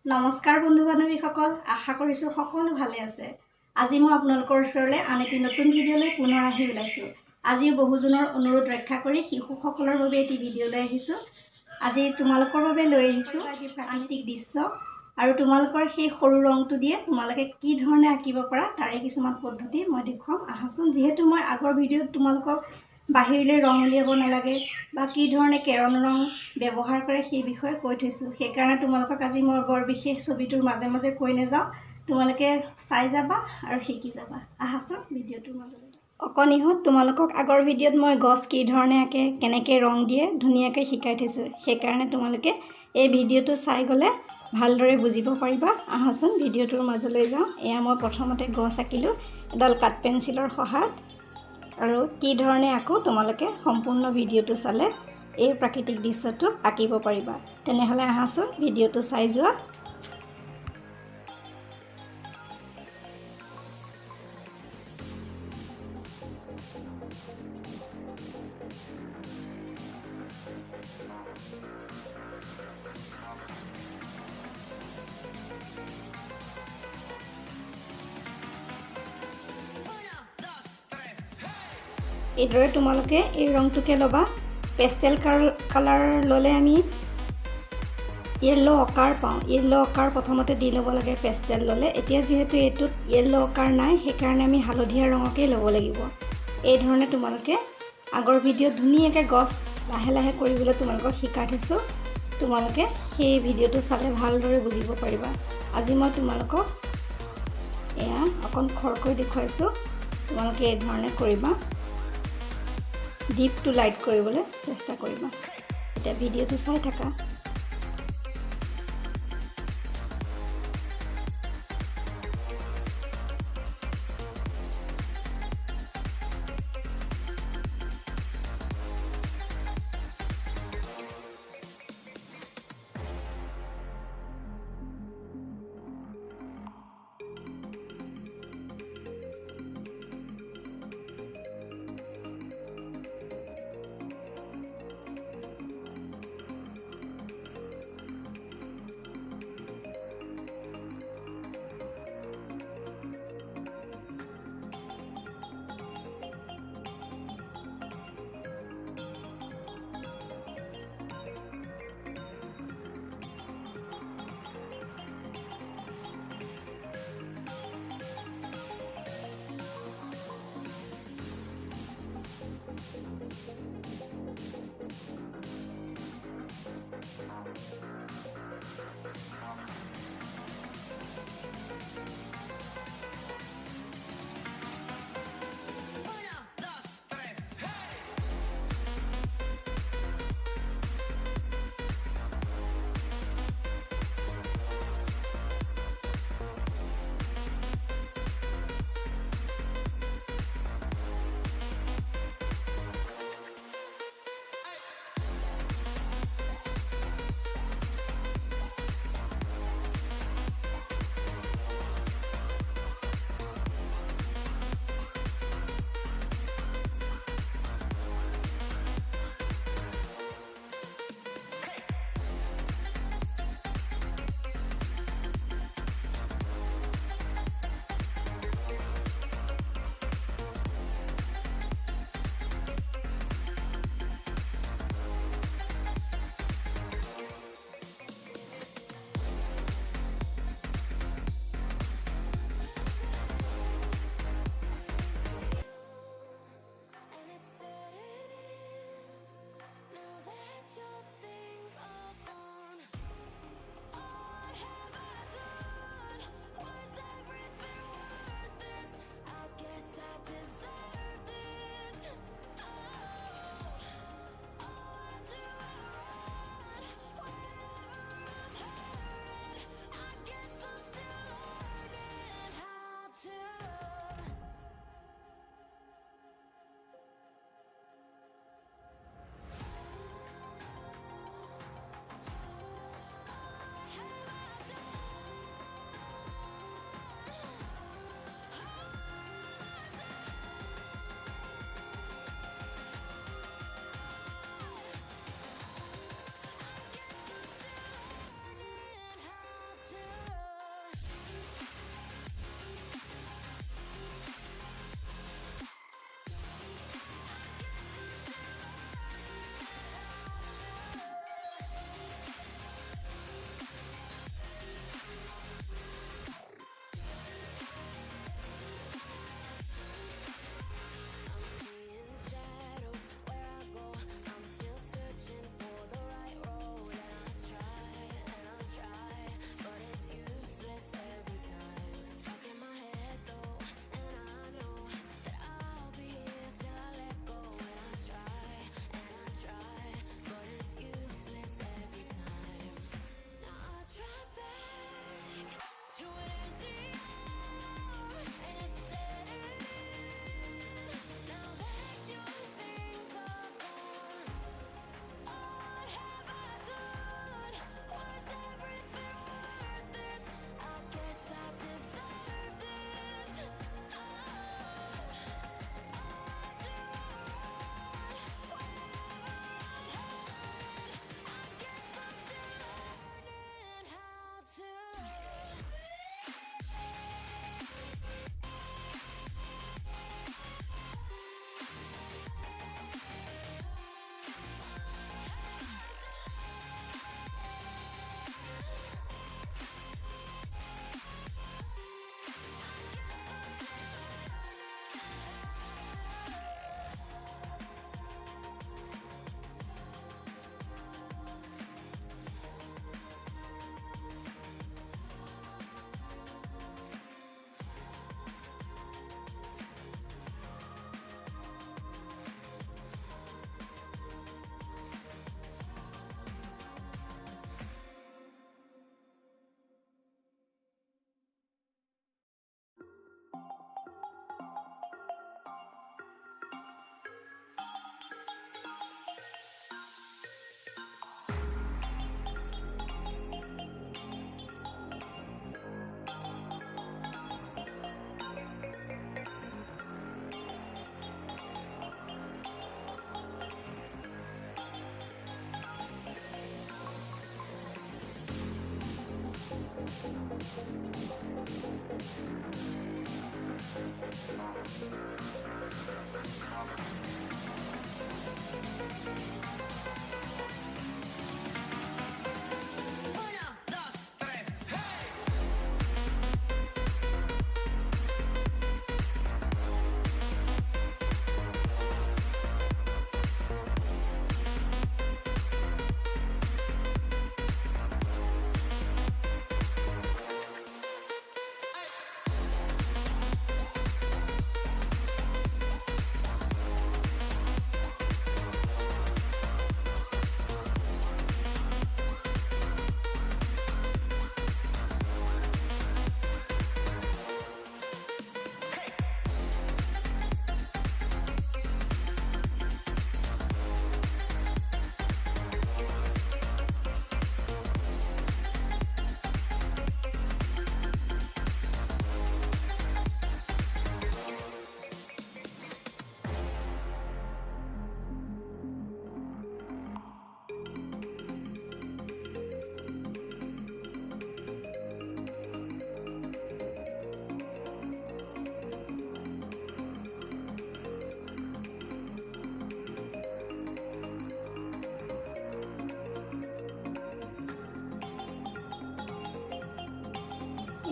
নমস্কাৰ বন্ধু বান্ধৱীসকল, আশা কৰিছোঁ সকলো ভালে আছে। আজি মই আপোনালোকৰ ওচৰলৈ আন এটি নতুন ভিডিঅ'লৈ পুনৰ আহি ওলাইছোঁ। আজিও বহুজনৰ অনুৰোধ ৰক্ষা কৰি শিশুসকলৰ বাবে এটি ভিডিঅ'লৈ আহিছোঁ। আজি তোমালোকৰ বাবে লৈ আহিছোঁ এটি প্ৰাকৃতিক দৃশ্য আৰু তোমালোকৰ সেই সৰু ৰংটো দিয়ে তোমালোকে কি ধৰণে আঁকিব পাৰা তাৰে কিছুমান পদ্ধতি মই দেখুৱাম। আহাচোন। যিহেতু মই আগৰ ভিডিঅ'ত তোমালোকক বাহিৰলৈ ৰং উলিয়াব নালাগে বা কি ধৰণে কেৰন ৰং ব্যৱহাৰ কৰে সেই বিষয়ে কৈ থৈছোঁ। সেইকাৰণে তোমালোকক আজি মই বৰ বিশেষ ছবিটোৰ মাজে মাজে কৈ নাযাওঁ, তোমালোকে চাই যাবা আৰু শিকি যাবা। আহাচোন ভিডিঅ'টোৰ মাজলৈ। অকণিহঁত তোমালোকক আগৰ ভিডিঅ'ত মই গছ কি ধৰণে আঁকে, কেনেকৈ ৰং দিয়ে ধুনীয়াকৈ শিকাই থৈছোঁ। সেইকাৰণে তোমালোকে এই ভিডিঅ'টো চাই গ'লে ভালদৰে বুজিব পাৰিবা। আহাচোন ভিডিঅ'টোৰ মাজলৈ যাওঁ। এয়া মই প্ৰথমতে গছ আঁকিলোঁ এডাল কাঠ পেঞ্চিলৰ সহায়ত। আৰু কি ধৰণে আঁকো তোমালোকে সম্পূৰ্ণ ভিডিঅ'টো চালে এই প্ৰাকৃতিক দৃশ্যটো আঁকিব পাৰিবা। তেনেহ'লে আহাচোন ভিডিঅ'টো চাই যোৱা। এইদৰে তোমালোকে এই ৰংটোকে ল'বা। পেষ্টেল কালাৰ ল'লে আমি য়েল্ল' অকাৰ পাওঁ। য়েল্ল' অকাৰ প্ৰথমতে দি ল'ব লাগে পেষ্টেল ল'লে। এতিয়া যিহেতু এইটোত য়েল্ল' অকাৰ নাই সেইকাৰণে আমি হালধীয়া ৰঙকেই ল'ব লাগিব। এই ধৰণে তোমালোকে আগৰ ভিডিঅ'ত ধুনীয়াকৈ গছ লাহে লাহে কৰিবলৈ তোমালোকক শিকাই থৈছোঁ। তোমালোকে সেই ভিডিঅ'টো চালে ভালদৰে বুজিব পাৰিবা। আজি মই তোমালোকক এয়া অকণ খৰকৈ দেখুৱাইছোঁ। তোমালোকে এই ধৰণে কৰিবা। ডিপটো লাইট কৰিবলৈ চেষ্টা কৰিবা। এতিয়া ভিডিঅ'টো চাই থাকা।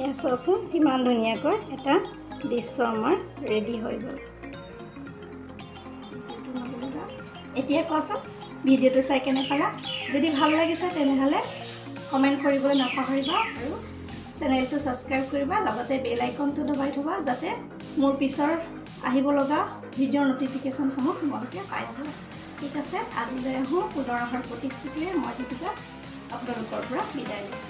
এয়া চোৱাচোন কিমান ধুনীয়াকৈ এটা দৃশ্য আমাৰ ৰেডি হৈ গ'ল। এতিয়া কোৱাচোন ভিডিঅ'টো চাই কেনে পালা? যদি ভাল লাগিছে তেনেহ'লে কমেণ্ট কৰিবলৈ নাপাহৰিবা আৰু চেনেলটো ছাবস্ক্ৰাইব কৰিবা, লগতে বেল আইকনটো দবাই থ'বা যাতে মোৰ পিছৰ আহিব লগা ভিডিঅ'ৰ নটিফিকেশ্যনসমূহ তোমালোকে পাই যাবা। ঠিক আছে, আজিলৈ আহোঁ পুনৰ অহাৰ প্ৰতিশ্ৰুতিৰে মই জ্যোতিকা আপোনালোকৰ পৰা বিদায় লৈছোঁ।